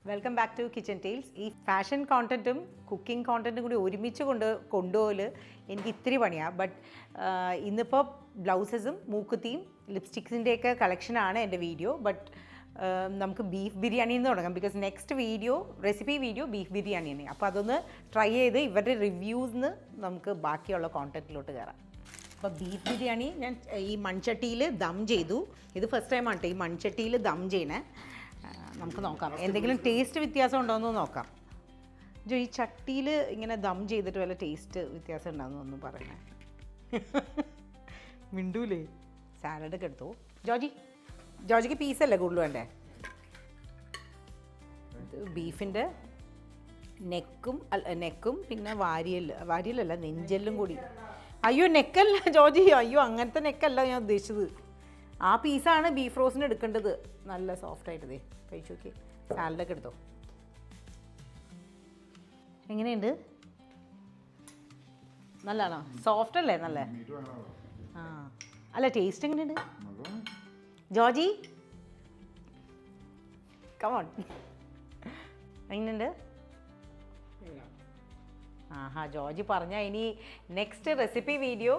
Welcome back to kitchen tales. ഈ fashion കോണ്ടൻറ്റും cooking കോണ്ടൻറ്റും കൂടി ഒരുമിച്ച് കൊണ്ടുപോകല് എനിക്ക് ഇത്തിരി പണിയാണ്. ബട്ട് ഇന്നിപ്പോൾ ബ്ലൗസസും മൂക്കുത്തിയും ലിപ്സ്റ്റിക്സിൻ്റെയൊക്കെ കളക്ഷനാണ് എൻ്റെ വീഡിയോ. ബട്ട് നമുക്ക് ബീഫ് ബിരിയാണിയിൽ നിന്ന് തുടങ്ങാം. Because next video recipe video beef ബിരിയാണിയാണ്. അപ്പോൾ അതൊന്ന് ട്രൈ ചെയ്ത് ഇവരുടെ റിവ്യൂസിന് നമുക്ക് ബാക്കിയുള്ള കോണ്ടൻറ്റിലോട്ട് കയറാം. അപ്പോൾ ബീഫ് ബിരിയാണി ഞാൻ ഈ മൺചട്ടിയിൽ ദം ചെയ്തു. ഇത് ഫസ്റ്റ് ടൈമാണ് കേട്ടോ ഈ മൺചട്ടിയിൽ ദം ചെയ്യണേ. നമുക്ക് നോക്കാം എന്തെങ്കിലും ടേസ്റ്റ് വ്യത്യാസം ഉണ്ടോയെന്ന് നോക്കാം. ജോ ഈ ചട്ടിയിൽ ഇങ്ങനെ ദം ചെയ്തിട്ട് വല്ല ടേസ്റ്റ് വ്യത്യാസം ഉണ്ടാകുന്നൊന്നും പറയണേ. മിണ്ടൂലേ. സാലഡൊക്കെ എടുത്തു. ജോജിക്ക് പീസല്ലേ കൂടുതൽ വേണ്ടേ? ബീഫിൻ്റെ നെക്കും പിന്നെ വാരിയലല്ല നെഞ്ചെല്ലും കൂടി. അയ്യോ നെക്കല്ല ജോജി, അയ്യോ അങ്ങനത്തെ നെക്കല്ല ഞാൻ ഉദ്ദേശിച്ചത്. ആ പീസാണ് ബീഫ് റോസ്റ്റിന് എടുക്കേണ്ടത്. നല്ല സോഫ്റ്റായിട്ട് ദേ കഴിച്ചു നോക്കി. സാലഡൊക്കെ എടുത്തോ. എങ്ങനെയുണ്ട്? നല്ലതാണോ? സോഫ്റ്റ് അല്ലേ? നല്ല ആ അല്ല ടേസ്റ്റ് എങ്ങനെയുണ്ട് ജോജി? കമോൺ, എങ്ങനെയുണ്ട്? ആഹാ, ജോജി പറഞ്ഞാൽ ഇനി next recipe video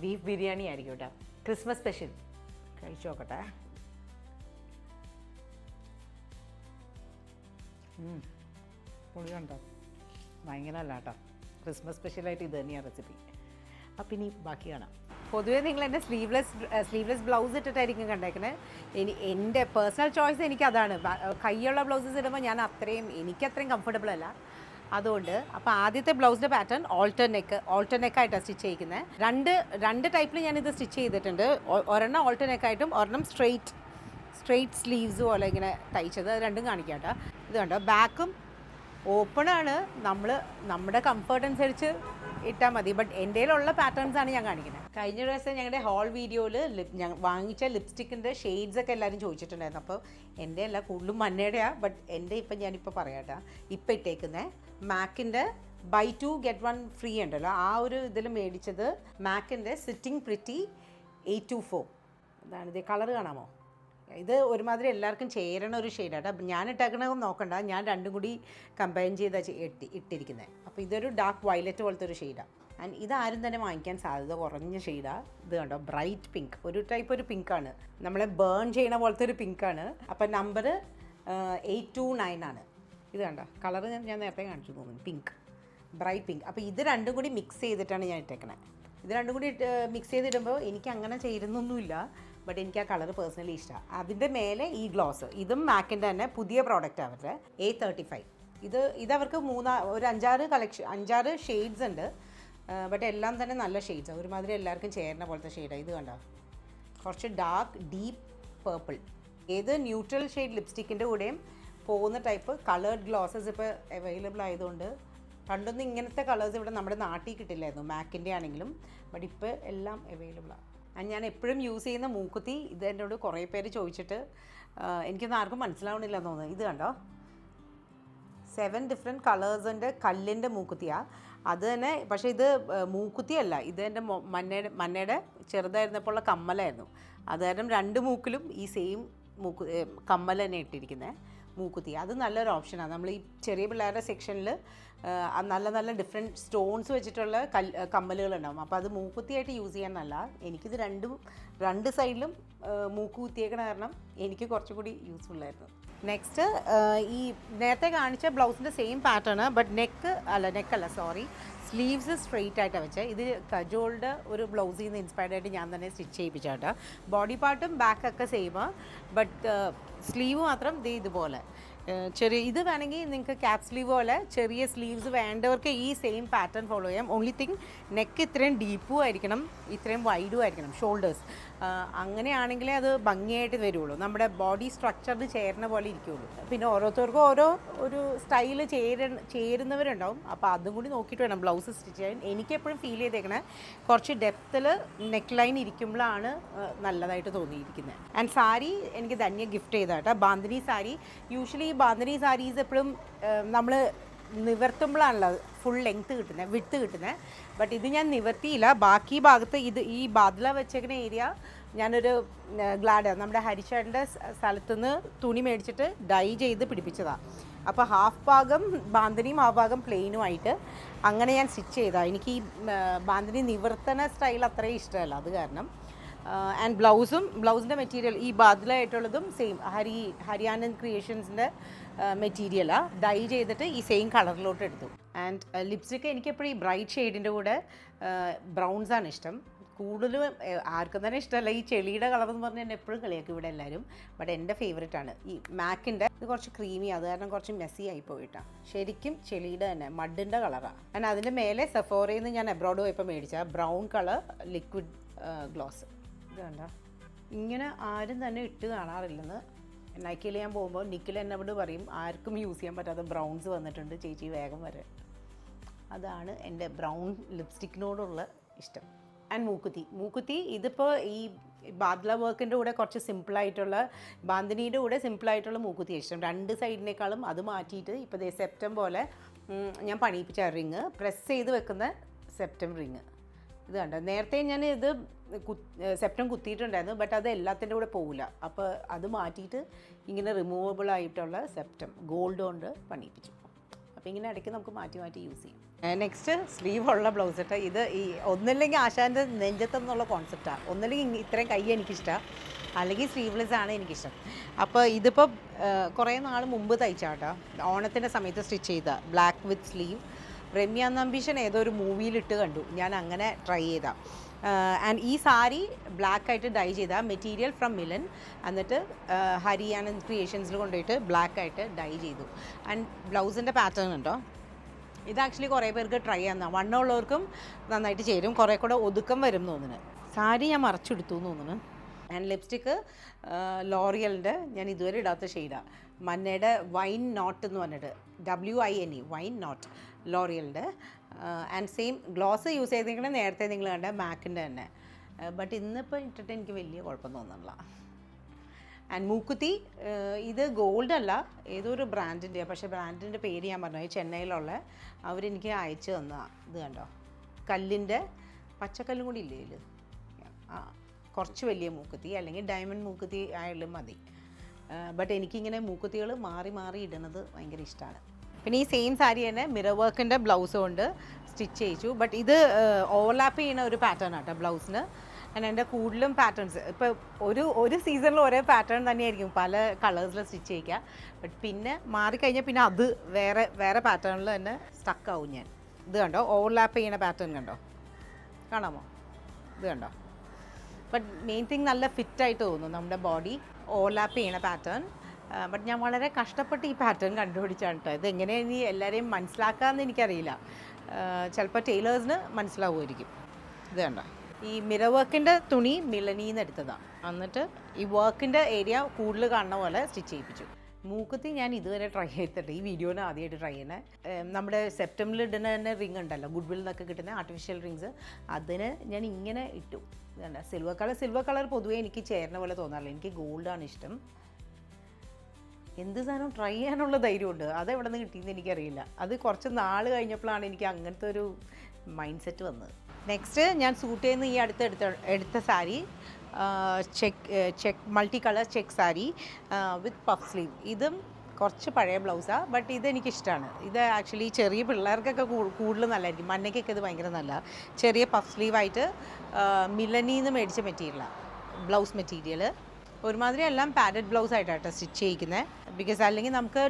beef biryani ആയിരിക്കും കേട്ടോ. Christmas special. കഴിച്ചു നോക്കട്ടെ. പൊളി കണ്ടോ? ഭയങ്കര അല്ല കേട്ടോ. ക്രിസ്മസ് സ്പെഷ്യലായിട്ട് ഇത് തന്നെയാണ് റെസിപ്പി. അപ്പം ഇനി ബാക്കി കാണാം. പൊതുവേ നിങ്ങൾ എൻ്റെ സ്ലീവ്ലെസ് ബ്ലൗസ് ഇട്ടിട്ടായിരിക്കും കണ്ടേക്കണേ. എൻ്റെ പേഴ്സണൽ ചോയ്സ് എനിക്കതാണ്. കൈയുള്ള ബ്ലൗസസ് ഇടുമ്പോൾ എനിക്കത്രയും കംഫർട്ടബിൾ അല്ല. അതുകൊണ്ട് അപ്പോൾ ആദ്യത്തെ ബ്ലൗസിൻ്റെ പാറ്റേൺ ഓൾട്ടർ നെക്കായിട്ടാണ് സ്റ്റിച്ച് ചെയ്യിക്കുന്നത്. രണ്ട് ടൈപ്പിൽ ഞാനിത് സ്റ്റിച്ച് ചെയ്തിട്ടുണ്ട്. ഒരെണ്ണം ഓൾട്ടർ നെക്കായിട്ടും ഒരെണ്ണം സ്ട്രെയിറ്റ് സ്ലീവ്സ് പോലെ ഇങ്ങനെ തയ്ച്ചത്. രണ്ടും കാണിക്കാം കേട്ടോ. ഇത് കണ്ടോ, ബാക്കും ഓപ്പണാണ്. നമ്മുടെ കംഫർട്ട് അനുസരിച്ച് ഇട്ടാൽ മതി. ബട്ട് എൻ്റെ കയ്യിലുള്ള പാറ്റേൺസാണ് ഞാൻ കാണിക്കുന്നത്. കഴിഞ്ഞ ദിവസം ഞങ്ങളുടെ ഹോൾ വീഡിയോയിൽ ഞാൻ വാങ്ങിച്ച ലിപ്സ്റ്റിക്കിൻ്റെ ഷെയ്ഡ്സൊക്കെ എല്ലാവരും ചോദിച്ചിട്ടുണ്ടായിരുന്നു. അപ്പോൾ എൻ്റെ അല്ല, കൂടുതലും മന്നയുടെയാണ്. ബട്ട് എൻ്റെ ഞാനിപ്പോൾ പറയാട്ടോ. ഇപ്പം ഇട്ടേക്കുന്നത് മാക്കിൻ്റെ ബൈ 2 get 1 ഫ്രീ ഉണ്ടല്ലോ, ആ ഒരു ഇതിൽ മേടിച്ചത് മാക്കിൻ്റെ സിറ്റിംഗ് പ്രിറ്റി 824. അതാണ് ഇത്. കളർ കാണാമോ? ഇത് ഒരുമാതിരി എല്ലാവർക്കും ചേരണ ഒരു ഷെയ്ഡാട്ടോ. ഞാൻ ഇട്ടേക്കണമെന്ന് നോക്കണ്ട, ഞാൻ രണ്ടും കൂടി കമ്പൈൻ ചെയ്താണ് ഇട്ടിരിക്കുന്നത്. അപ്പോൾ ഇതൊരു ഡാർക്ക് വയലറ്റ് പോലത്തെ ഒരു ഷെയ്ഡാണ്. ആൻഡ് ഇതാരും തന്നെ വാങ്ങിക്കാൻ സാധ്യത കുറഞ്ഞ ഷെയ്ഡാണ്. ഇത് കണ്ടോ, ബ്രൈറ്റ് പിങ്ക്. ഒരു പിങ്കാണ്, നമ്മളെ ബേൺ ചെയ്യണ പോലത്തെ ഒരു പിങ്കാണ്. അപ്പം നമ്പർ 829 ആണ്. ഇത് കണ്ടോ, കളർ ഞാൻ നേരത്തെ കാണിച്ചു തോന്നുന്നു, പിങ്ക്, ബ്രൈറ്റ് പിങ്ക്. അപ്പോൾ ഇത് രണ്ടും കൂടി മിക്സ് ചെയ്തിട്ടാണ് ഞാൻ ഇട്ടേക്കണത്. ഇത് രണ്ടും കൂടി മിക്സ് ചെയ്തിടുമ്പോൾ എനിക്ക് അങ്ങനെ ചേരുന്നൊന്നുമില്ല. ബട്ട് എനിക്ക് ആ കളർ പേഴ്സണലി ഇഷ്ടമാണ്. അതിൻ്റെ മേലെ ഈ ഗ്ലോസ്, ഇതും മാക്കിൻ്റെ തന്നെ പുതിയ പ്രോഡക്റ്റ് അവരുടെ A35. ഇതവർക്ക് ഒരു 5-6 ഷെയ്ഡ്സ് ഉണ്ട്. ബട്ട് എല്ലാം തന്നെ നല്ല ഷെയ്ഡ്സാണ്. ഒരുമാതിരി എല്ലാവർക്കും ചേരുന്ന പോലത്തെ ഷെയ്ഡാണ്. ഇത് കണ്ടോ, കുറച്ച് ഡീപ്പ് പേർപ്പിൾ. ഏത് ന്യൂട്രൽ ഷെയ്ഡ് ലിപ്സ്റ്റിക്കിൻ്റെ കൂടെയും പോകുന്ന ടൈപ്പ് കളേർഡ് ഗ്ലോസസ് ഇപ്പോൾ അവൈലബിൾ ആയതുകൊണ്ട്. പണ്ടൊന്നും ഇങ്ങനത്തെ കളേഴ്സ് ഇവിടെ നമ്മുടെ നാട്ടിൽ കിട്ടില്ലായിരുന്നു, മാക്കിൻ്റെ ആണെങ്കിലും. ബട്ട് ഇപ്പോൾ എല്ലാം അവൈലബിളാണ്. ഞാൻ എപ്പോഴും യൂസ് ചെയ്യുന്ന മൂക്കുത്തി ഇത് എന്നോട് കുറേ പേര് ചോദിച്ചിട്ട് എനിക്കൊന്നും ആർക്കും മനസ്സിലാവണില്ല എന്ന് തോന്നുന്നു. ഇത് കണ്ടോ, 7 ഡിഫറെൻറ്റ് കളേഴ്സിൻ്റെ കല്ലിൻ്റെ മൂക്കുത്തിയാണ് അത് തന്നെ. പക്ഷേ ഇത് മൂക്കുത്തിയല്ല, ഇത് എൻ്റെ മന്നയുടെ ചെറുതായിരുന്നപ്പോൾ ഉള്ള കമ്മലായിരുന്നു. അത് കാരണം 2 മൂക്കിലും ഈ സെയിം കമ്മൽ തന്നെ ഇട്ടിരിക്കുന്നത് മൂക്കുത്തി. അത് നല്ലൊരു ഓപ്ഷനാണ്. നമ്മൾ ഈ ചെറിയ പിള്ളേരുടെ സെക്ഷനിൽ നല്ല ഡിഫറെൻറ്റ് സ്റ്റോൺസ് വെച്ചിട്ടുള്ള കമ്മലുകളുണ്ടാവും. അപ്പോൾ അത് മൂക്കുത്തിയായിട്ട് യൂസ് ചെയ്യാൻ നല്ല. എനിക്കിത് രണ്ട് സൈഡിലും മൂക്ക് കുത്തിയേക്കണ കാരണം എനിക്ക് കുറച്ചുകൂടി യൂസ്ഫുള്ളായിരുന്നു. നെക്സ്റ്റ് ഈ നേരത്തെ കാണിച്ച ബ്ലൗസിൻ്റെ സെയിം പാറ്റേൺ. ബട്ട് നെക്കല്ല സ്ലീവ്സ് സ്ട്രെയിറ്റ് ആയിട്ടാണ് വെച്ചത്. ഇത് കജോളുടെ ഒരു ബ്ലൗസിൽ നിന്ന് ഇൻസ്പയർഡ് ആയിട്ട് ഞാൻ തന്നെ സ്റ്റിച്ച് ചെയ്യിപ്പിച്ചാട്ടോ. ബോഡി പാർട്ടും ബാക്കൊക്കെ സെയിമാണ്. ബട്ട് സ്ലീവ് മാത്രം ഇതുപോലെ ഇത് വേണമെങ്കിൽ നിങ്ങൾക്ക് ക്യാപ് സ്ലീവ് പോലെ ചെറിയ സ്ലീവ്സ് വേണ്ടവർക്ക് ഈ സെയിം പാറ്റേൺ ഫോളോ ചെയ്യാം. ഓൺലി തിങ് നെക്ക് ഇത്രയും ഡീപ്പും ആയിരിക്കണം, ഇത്രയും വൈഡും ആയിരിക്കണം ഷോൾഡേഴ്സ്. അങ്ങനെയാണെങ്കിലേ അത് ഭംഗിയായിട്ട് വരുള്ളൂ, നമ്മുടെ ബോഡി സ്ട്രക്ചറിന് ചേരുന്ന പോലെ ഇരിക്കുകയുള്ളൂ. പിന്നെ ഓരോരുത്തർക്കും ഒരു സ്റ്റൈല് ചേരുന്നവരുണ്ടാവും. അപ്പോൾ അതും കൂടി നോക്കിയിട്ട് വേണം ബ്ലൗസ് സ്റ്റിച്ച് ചെയ്യാൻ. എനിക്കെപ്പോഴും ഫീൽ ചെയ്തേക്കണേ കുറച്ച് ഡെപ്തിൽ നെക്ക് ലൈൻ ഇരിക്കുമ്പോഴാണ് നല്ലതായിട്ട് തോന്നിയിരിക്കുന്നത്. ആൻഡ് സാരി എനിക്ക് ധന്യ ഗിഫ്റ്റ് ചെയ്താട്ടോ, ബാന്തിനി സാരി. യൂഷ്വലി ബാന്തിനി സാരീസ് എപ്പോഴും നമ്മൾ നിവർത്തുമ്പോഴാണല്ലോ ഫുൾ ലെങ്ത്ത് കിട്ടുന്നത്, വിഡ്ത്ത് കിട്ടുന്നത്. ബട്ട് ഇത് ഞാൻ നിവർത്തിയില്ല. ബാക്കി ഭാഗത്ത് ഈ ബാദ്ല വെച്ചേക്കുന്ന ഏരിയ ഞാനൊരു ഗ്ലാഡ് നമ്മുടെ ഹരിശേട്ടൻ്റെ സ്ഥലത്തുനിന്ന് തുണി മേടിച്ചിട്ട് ഡൈ ചെയ്ത് പിടിപ്പിച്ചതാണ്. അപ്പോൾ ഹാഫ് ഭാഗം ബാന്തിനിയും ഹാഫ് ഭാഗം പ്ലെയിനുമായിട്ട് അങ്ങനെ ഞാൻ സ്റ്റിച്ച് ചെയ്തതാണ്. എനിക്ക് ഈ ബാന്തിനി നിവർത്തന സ്റ്റൈൽ അത്രയും ഇഷ്ടമല്ല, അത് കാരണം. ആൻഡ് ബ്ലൗസിൻ്റെ മെറ്റീരിയൽ ഈ ബാദ്ലായിട്ടുള്ളതും സെയിം ഹരിയാനൻ ക്രിയേഷൻസിൻ്റെ മെറ്റീരിയലാണ്. ഡൈ ചെയ്തിട്ട് ഈ സെയിം കളറിലോട്ട് എടുത്തു. ആൻഡ് ലിപ്സ്റ്റിക്ക് എനിക്കെപ്പോഴും ഈ ബ്രൈറ്റ് ഷെയ്ഡിൻ്റെ കൂടെ ബ്രൗൺസാണ് ഇഷ്ടം. കൂടുതലും ആർക്കും തന്നെ ഇഷ്ടമല്ല ഈ ചെളിയുടെ കളർ എന്ന് പറഞ്ഞാൽ എന്നെ എപ്പോഴും കളിയാക്കും ഇവിടെ എല്ലാവരും. ബട്ട് എൻ്റെ ഫേവറേറ്റ് ആണ് ഈ മാക്കിൻ്റെ. ഇത് കുറച്ച് ക്രീമി, അത് കാരണം കുറച്ച് മെസ്സി ആയി പോയിട്ടാണ്. ശരിക്കും ചെളിയുടെ തന്നെ മഡിൻ്റെ കളറാണ്. ഞാൻ അതിൻ്റെ മേലെ സെഫോറയിൽ നിന്ന് ഞാൻ എബ്രോഡ് പോയപ്പോൾ മേടിച്ച ബ്രൗൺ കളർ ലിക്വിഡ് ഗ്ലോസ്. ഇത് കണ്ട, ഇങ്ങനെ ആരും തന്നെ ഇട്ട് കാണാറില്ലെന്ന്. നൈക്കിയിൽ ഞാൻ പോകുമ്പോൾ നിക്കിൽ എന്നോട് പറയും ആർക്കും യൂസ് ചെയ്യാൻ പറ്റാത്ത ബ്രൗൺസ് വന്നിട്ടുണ്ട് ചേച്ചി, വേഗം വരെ. അതാണ് എൻ്റെ ബ്രൗൺ ലിപ്സ്റ്റിക്കിനോടുള്ള ഇഷ്ടം. ആൻഡ് മൂക്കുത്തി ഇതിപ്പോൾ ഈ ബാദ്ല വർക്കിൻ്റെ കൂടെ കുറച്ച് സിമ്പിളായിട്ടുള്ള ബാന്തിനിയുടെ കൂടെ സിമ്പിളായിട്ടുള്ള മൂക്കുത്തി ഇഷ്ടം. രണ്ട് സൈഡിനേക്കാളും അത് മാറ്റിയിട്ട് ഇപ്പോൾ സെപ്റ്റം പോലെ ഞാൻ പണിയിപ്പിച്ച റിങ്, പ്രസ് ചെയ്ത് വെക്കുന്ന സെപ്റ്റം റിങ്. ഇത് കണ്ടോ, നേരത്തെ ഞാൻ ഇത് സെപ്റ്റം കുത്തിയിട്ടുണ്ടായിരുന്നു, ബട്ട് അത് എല്ലാത്തിൻ്റെ കൂടെ പോകില്ല. അപ്പോൾ അത് മാറ്റിയിട്ട് ഇങ്ങനെ റിമൂവബിൾ ആയിട്ടുള്ള സെപ്റ്റം ഗോൾഡ് കൊണ്ട് പണിയിപ്പിച്ചു. അപ്പോൾ ഇങ്ങനെ ഇടയ്ക്ക് നമുക്ക് മാറ്റി മാറ്റി യൂസ് ചെയ്യും. നെക്സ്റ്റ് സ്ലീവ് ഉള്ള ബ്ലൗസ് ഇട്ട് ഇത് ഈ ഒന്നില്ലെങ്കിൽ ആശാൻ്റെ നെഞ്ചത്തെന്നുള്ള കോൺസെപ്റ്റാണ്. ഒന്നില്ലെങ്കിൽ ഇത്രയും കൈ എനിക്കിഷ്ടമാണ്, അല്ലെങ്കിൽ സ്ലീവ്ലെസ് ആണ് എനിക്കിഷ്ടം. അപ്പോൾ ഇതിപ്പോൾ കുറേ നാൾ മുമ്പ് തയ്ച്ചാട്ടോ, ഓണത്തിൻ്റെ സമയത്ത് സ്റ്റിച്ച് ചെയ്ത black with sleeve. Ramya Nambeeshan ഏതോ ഒരു മൂവിയിലിട്ട് കണ്ടു, ഞാൻ അങ്ങനെ ട്രൈ ചെയ്താൽ. ആൻഡ് ഈ സാരി ബ്ലാക്ക് ആയിട്ട് ഡൈ ചെയ്ത മെറ്റീരിയൽ ഫ്രം മിലൻ, എന്നിട്ട് ഹരിയാനൻ ക്രിയേഷൻസിൽ കൊണ്ടുപോയിട്ട് ബ്ലാക്ക് ആയിട്ട് ഡൈ ചെയ്തു. ആൻഡ് ബ്ലൗസിൻ്റെ പാറ്റേൺ ഉണ്ടോ, ഇത് ആക്ച്വലി കുറേ പേർക്ക് ട്രൈ ചെയ്യാവുന്ന, വണ്ണമുള്ളവർക്കും നന്നായിട്ട് ചേരും, കുറേ കൂടെ ഒതുക്കം വരും തോന്നുന്നു. സാരി ഞാൻ മറച്ചെടുത്തു തോന്നുന്നു. ആൻഡ് ലിപ്സ്റ്റിക്ക് ലോറിയലിൻ്റെ ഞാൻ ഇതുവരെ ഇടാത്ത ഷെയ്ഡാണ്, മന്നയുടെ വൈൻ നോട്ട് എന്ന് പറഞ്ഞിട്ട്, WINE വൈൻ നോട്ട്, ലോറിയലിൻ്റെ. ആൻഡ് സെയിം ഗ്ലോസ് യൂസ് ചെയ്തിരിക്കുന്നത് നേരത്തെ നിങ്ങൾ കണ്ട മാക്കിൻ്റെ തന്നെ. ബട്ട് ഇന്നിപ്പോൾ ഇട്ടിട്ട് എനിക്ക് വലിയ കുഴപ്പം തോന്നുന്നില്ല. ആൻഡ് മൂക്കുത്തി ഇത് ഗോൾഡ് അല്ല, ഏതോ ഒരു ബ്രാൻഡിൻ്റെ, പക്ഷേ ബ്രാൻഡിൻ്റെ പേര് ഞാൻ പറഞ്ഞു, ചെന്നൈയിലുള്ള അവരെനിക്ക് അയച്ചു തന്നതാണ്. ഇത് കണ്ടോ, കല്ലിൻ്റെ പച്ചക്കല്ലും കൂടി ഇല്ലേ ഇതിൽ, കുറച്ച് വലിയ മൂക്കുത്തി, അല്ലെങ്കിൽ ഡയമണ്ട് മൂക്കുത്തി ആയാലും മതി. ബട്ട് എനിക്കിങ്ങനെ മൂക്കുത്തികൾ മാറി മാറി ഇടുന്നത് ഭയങ്കര ഇഷ്ടമാണ്. പിന്നെ ഈ സെയിം സാരി തന്നെ മിറർ വർക്കിൻ്റെ ബ്ലൗസ് കൊണ്ട് സ്റ്റിച്ച് ചെയ്യിച്ചു. ബട്ട് ഇത് ഓവർലാപ്പ് ചെയ്യുന്ന ഒരു പാറ്റേൺ ആട്ടോ ബ്ലൗസിന്. എൻ്റെ കൂടുതലും പാറ്റേൺസ് ഇപ്പോൾ ഒരു സീസണിൽ ഒരേ പാറ്റേൺ തന്നെയായിരിക്കും പല കളേഴ്സിൽ സ്റ്റിച്ച് ചെയ്യിക്കുക. ബട്ട് പിന്നെ മാറിക്കഴിഞ്ഞാൽ പിന്നെ അത് വേറെ പാറ്റേണിൽ തന്നെ സ്റ്റക്കാവും ഞാൻ. ഇത് കണ്ടോ, ഓവർലാപ്പ് ചെയ്യുന്ന പാറ്റേൺ കണ്ടോ, കാണാമോ, ഇത് കണ്ടോ. ബട്ട് മെയിൻ തിങ് നല്ല ഫിറ്റായിട്ട് തോന്നും നമ്മുടെ ബോഡി, ഓവർലാപ്പ് ചെയ്യണ പാറ്റേൺ. ബട്ട് ഞാൻ വളരെ കഷ്ടപ്പെട്ട് ഈ പാറ്റേൺ കണ്ടുപിടിച്ചാണ് കേട്ടോ. ഇത് എങ്ങനെയാണ് ഇനി എല്ലാവരെയും മനസ്സിലാക്കാമെന്ന് എനിക്കറിയില്ല, ചിലപ്പോൾ ടൈലേഴ്സിന് മനസ്സിലാവുമായിരിക്കും. ഇത് കണ്ടോ, ഈ മിറർ വർക്കിൻ്റെ തുണി മിലനിയിൽ നിന്ന് എടുത്തതാണ്, എന്നിട്ട് ഈ വർക്കിൻ്റെ ഏരിയ കൂടുതൽ കാണുന്ന പോലെ സ്റ്റിച്ച് ചെയ്യിപ്പിച്ചു. മൂക്കുത്തി ഞാൻ ഇതുവരെ ട്രൈ ചെയ്തിട്ടുണ്ട്, ഈ വീഡിയോന് ആദ്യമായിട്ട് ട്രൈ ചെയ്യുന്നത്. നമ്മുടെ സെപ്റ്റംബറിൽ ഇടുന്ന തന്നെ റിങ് ഉണ്ടല്ലോ, ഗുഡ്വിൽ നിന്നൊക്കെ കിട്ടുന്ന ആർട്ടിഫിഷ്യൽ റിങ്സ്, അതിന് ഞാൻ ഇങ്ങനെ ഇട്ടു. ഇതുണ്ട, സിൽവർ കളർ പൊതുവേ എനിക്ക് ചേരുന്ന പോലെ തോന്നാറില്ല, എനിക്ക് ഗോൾഡാണ് ഇഷ്ടം. എന്ത് സാധനം ട്രൈ ചെയ്യാനുള്ള ധൈര്യമുണ്ട്, അതെവിടെ നിന്ന് കിട്ടിയെന്ന് എനിക്കറിയില്ല. അത് കുറച്ച് നാൾ കഴിഞ്ഞപ്പോഴാണ് എനിക്ക് അങ്ങനത്തെ ഒരു മൈൻഡ് സെറ്റ് വന്നത്. നെക്സ്റ്റ് ഞാൻ സൂട്ട് ചെയ്യുന്ന ഈ എടുത്ത sari check multi colour check sari with puff sleeve. ഇതും കുറച്ച് പഴയ ബ്ലൗസാണ്, ബട്ട് ഇതെനിക്കിഷ്ടമാണ്. ഇത് ആക്ച്വലി ചെറിയ പിള്ളേർക്കൊക്കെ കൂടുതൽ നല്ലതായിരിക്കും, മന്നയ്ക്കൊക്കെ ഇത് ഭയങ്കര നല്ല. ചെറിയ പഫ് സ്ലീവായിട്ട് മിലനിയിൽ നിന്ന് മേടിച്ച മെറ്റീരിയലാണ്, ബ്ലൗസ് മെറ്റീരിയൽ. ഒരുമാതിരി എല്ലാം പാഡഡ് ബ്ലൗസ് ആയിട്ടാണ് സ്റ്റിച്ച് ചെയ്യിക്കുന്നത്. ബിക്കോസ് അല്ലെങ്കിൽ നമുക്ക്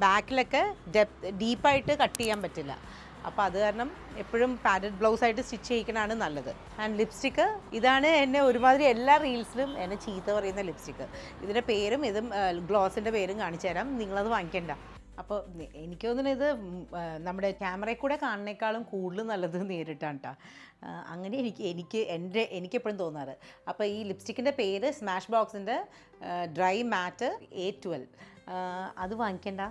ബാക്കിലൊക്കെ ഡീപ്പായിട്ട് കട്ട് ചെയ്യാൻ പറ്റില്ല. അപ്പോൾ അത് കാരണം എപ്പോഴും പാഡഡ് ബ്ലൗസായിട്ട് സ്റ്റിച്ച് ചെയ്യിക്കണതാണ് നല്ലത്. ആൻഡ് ലിപ്സ്റ്റിക്ക് ഇതാണ് എന്നെ ഒരുമാതിരി എല്ലാ റീൽസിലും എന്നെ ചീത്ത പറയുന്ന ലിപ്സ്റ്റിക്ക്. ഇതിൻ്റെ പേരും ഇതും ഗ്ലോസിൻ്റെ പേരും കാണിച്ചു തരാം, നിങ്ങളത് വാങ്ങിക്കണ്ട. അപ്പോൾ എനിക്ക് തോന്നുന്നു ഇത് നമ്മുടെ ക്യാമറയിൽ കൂടെ കാണുന്നേക്കാളും കൂടുതൽ നല്ലത് നേരിട്ടാണ് കേട്ടോ. അങ്ങനെ എനിക്കെപ്പോഴും തോന്നാറ്. അപ്പോൾ ഈ ലിപ്സ്റ്റിക്കിൻ്റെ പേര് സ്മാഷ് ബോക്സിൻ്റെ ഡ്രൈ മാറ്റ് A12, അത് വാങ്ങിക്കണ്ട.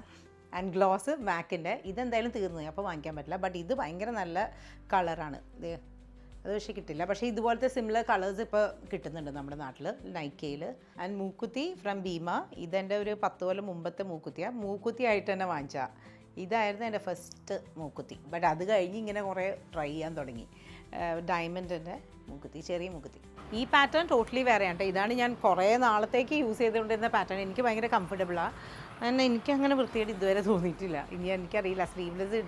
ആൻഡ് ഗ്ലോസ് മാക്കിൻ്റെ ഇതെന്തായാലും തീർന്നു, അപ്പോൾ വാങ്ങിക്കാൻ പറ്റില്ല. ബട്ട് ഇത് ഭയങ്കര നല്ല കളറാണ്, അത് പക്ഷേ കിട്ടില്ല. പക്ഷേ ഇതുപോലത്തെ സിമിലർ കളേഴ്സ് ഇപ്പോൾ കിട്ടുന്നുണ്ട് നമ്മുടെ നാട്ടിൽ, നൈക്കയിൽ. ആൻഡ് മൂക്കുത്തി ഫ്രം ഭീമ, ഇതെൻ്റെ ഒരു 10 കൊല്ലം മുമ്പത്തെ മൂക്കുത്തിയാണ്. മൂക്കുത്തി ആയിട്ട് തന്നെ വാങ്ങിച്ചാൽ ഇതായിരുന്നു എൻ്റെ ഫസ്റ്റ് മൂക്കുത്തി. ബട്ട് അത് കഴിഞ്ഞ് ഇങ്ങനെ കുറേ ട്രൈ ചെയ്യാൻ തുടങ്ങി. ഡയമണ്ടിൻ്റെ മൂക്കുത്തി, ചെറിയ മൂക്കുത്തി. ഈ പാറ്റേൺ ടോട്ടലി വേറെയാണ് കേട്ടോ. ഇതാണ് ഞാൻ കുറേ നാളത്തേക്ക് യൂസ് ചെയ്തുകൊണ്ടിരുന്ന പാറ്റേൺ. എനിക്ക് ഭയങ്കര കംഫർട്ടബിളാണ്. കാരണം എനിക്കങ്ങനെ വൃത്തിയായിട്ട് ഇതുവരെ തോന്നിയിട്ടില്ല. ഇനി എനിക്കറിയില്ല സ്ലീവ്ലെസ്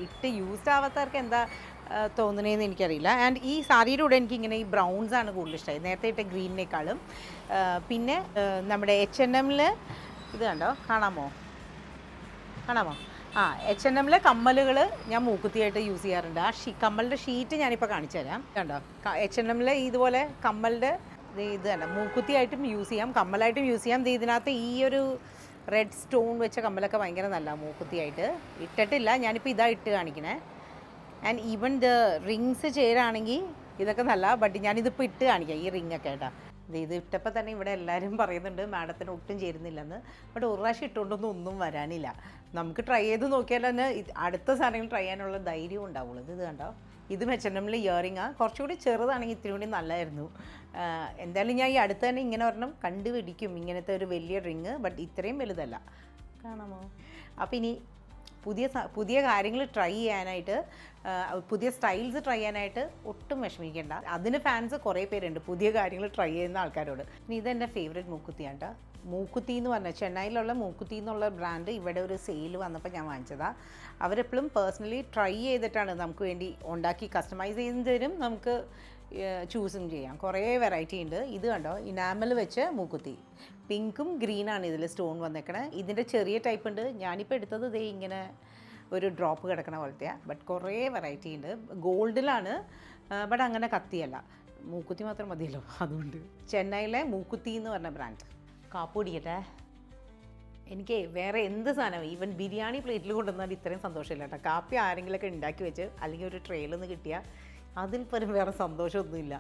ഇട്ട് യൂസ്ഡ് ആവാത്തവർക്ക് എന്താ തോന്നണേന്ന് എനിക്കറിയില്ല. ആൻഡ് ഈ സാരിയുടെ കൂടെ എനിക്കിങ്ങനെ ഈ ബ്രൗൺസ് ആണ് കൂടുതൽ ഇഷ്ടമായി, നേരത്തെ ഇട്ട ഗ്രീനിനേക്കാളും. പിന്നെ നമ്മുടെ H&Mൽ ഇത് കണ്ടോ, കാണാമോ? H&Mലെ കമ്മലുകൾ ഞാൻ മൂക്കുത്തിയായിട്ട് യൂസ് ചെയ്യാറുണ്ട്. ആ കമ്മലിൻ്റെ ഷീറ്റ് ഞാനിപ്പോൾ കാണിച്ചു തരാം. കണ്ടോ, H&Mലെ ഇതുപോലെ കമ്മലിൻ്റെ ഇത് കണ്ടോ, മൂക്കുത്തിയായിട്ടും യൂസ് ചെയ്യാം, കമ്മലായിട്ടും യൂസ് ചെയ്യാം. ഇതിനകത്ത് ഈ ഒരു റെഡ് സ്റ്റോൺ വെച്ച കമ്മലൊക്കെ ഭയങ്കര നല്ല മൂക്കുത്തിയായിട്ട്. ഇട്ടിട്ടില്ല, ഞാനിപ്പോൾ ഇതാ ഇട്ട് കാണിക്കണേ. ആൻഡ് ഈവൻ ദ റിങ്സ് ചേരാണെങ്കിൽ ഇതൊക്കെ നല്ല, ബട്ട് ഞാനിതിപ്പോൾ ഇട്ട് കാണിക്കാം ഈ റിങ്ങൊക്കെ കേട്ടോ. ഇത് ഇട്ടപ്പോൾ തന്നെ ഇവിടെ എല്ലാവരും പറയുന്നുണ്ട് മാഡത്തിന് ഒട്ടും ചേരുന്നില്ലെന്ന്. ബട്ട് ഒരു പ്രാവശ്യം ഇട്ടുകൊണ്ടൊന്നും ഒന്നും വരാനില്ല. നമുക്ക് ട്രൈ ചെയ്ത് നോക്കിയാൽ തന്നെ അടുത്ത സാധനങ്ങൾ ട്രൈ ചെയ്യാനുള്ള ധൈര്യം ഉണ്ടാവുള്ളൂ. ഇത് കണ്ടോ, ഇതും H&Mൽ ഇയറിങ്ങാണ്. കുറച്ചുകൂടി ചെറുതാണെങ്കിൽ ഇത്തിരി കൂടി നല്ലതായിരുന്നു. എന്തായാലും ഞാൻ ഈ അടുത്ത് തന്നെ ഇങ്ങനെ ഒരെണ്ണം കണ്ടുപിടിക്കും, ഇങ്ങനത്തെ ഒരു വലിയ റിങ്. ബട്ട് ഇത്രയും വലുതല്ല, കാണാമോ? അപ്പോൾ ഇനി പുതിയ കാര്യങ്ങൾ ട്രൈ ചെയ്യാനായിട്ട്, പുതിയ സ്റ്റൈൽസ് ട്രൈ ചെയ്യാനായിട്ട് ഒട്ടും വിഷമിക്കേണ്ട. അതിന് ഫാൻസ് കുറേ പേരുണ്ട്, പുതിയ കാര്യങ്ങൾ ട്രൈ ചെയ്യുന്ന ആൾക്കാരോട്. ഇനി ഇതെൻ്റെ ഫേവറേറ്റ് മൂക്കുത്തിയാണ് കേട്ടോ. മൂക്കുത്തി എന്ന് പറഞ്ഞാൽ ചെന്നൈയിലുള്ള മൂക്കുത്തി എന്നുള്ള ബ്രാൻഡ് ഇവിടെ ഒരു സെയിൽ വന്നപ്പോൾ ഞാൻ വാങ്ങിച്ചതാണ്. അവരെപ്പോഴും പേഴ്സണലി ട്രൈ ചെയ്തിട്ടാണ് നമുക്ക് വേണ്ടി ഉണ്ടാക്കി കസ്റ്റമൈസ് ചെയ്ത് തരും, നമുക്ക് ചൂസും ചെയ്യാം. കുറേ വെറൈറ്റി ഉണ്ട്. ഇത് കണ്ടോ, ഇനാമൽ വെച്ച് മൂക്കുത്തി, പിങ്കും ഗ്രീനാണ് ഇതിൽ സ്റ്റോൺ വന്നേക്കണേ. ഇതിൻ്റെ ചെറിയ ടൈപ്പ് ഉണ്ട്. ഞാനിപ്പോൾ എടുത്തത് ദേ ഇങ്ങനെ ഒരു ഡ്രോപ്പ് കിടക്കണ പോലത്തെയാണ്. ബട്ട് കുറേ വെറൈറ്റി ഉണ്ട്. ഗോൾഡിലാണ്, ബട്ട് അങ്ങനെ കത്തിയല്ല, മൂക്കുത്തി മാത്രം മതിയല്ലോ. അതുകൊണ്ട് ചെന്നൈയിലെ മൂക്കുത്തി എന്ന് പറഞ്ഞ ബ്രാൻഡ്. കാപ്പി കുടിക്കട്ടെ. എനിക്ക് വേറെ എന്ത് സാധനം, ഈവൻ ബിരിയാണി പ്ലേറ്റിൽ കൊണ്ടുവന്നാൽ ഇത്രയും സന്തോഷമില്ല കേട്ടോ. കാപ്പി ആരെങ്കിലുമൊക്കെ ഉണ്ടാക്കി വെച്ച് അല്ലെങ്കിൽ ഒരു ട്രെയിൽ നിന്ന് കിട്ടിയാൽ അതിൽ പോലും വേറെ സന്തോഷമൊന്നുമില്ല.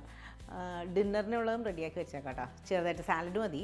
ഡിന്നറിനുള്ളതും റെഡിയാക്കി വെച്ചേക്കാം കേട്ടോ. ചെറുതായിട്ട് സാലഡ് മതി.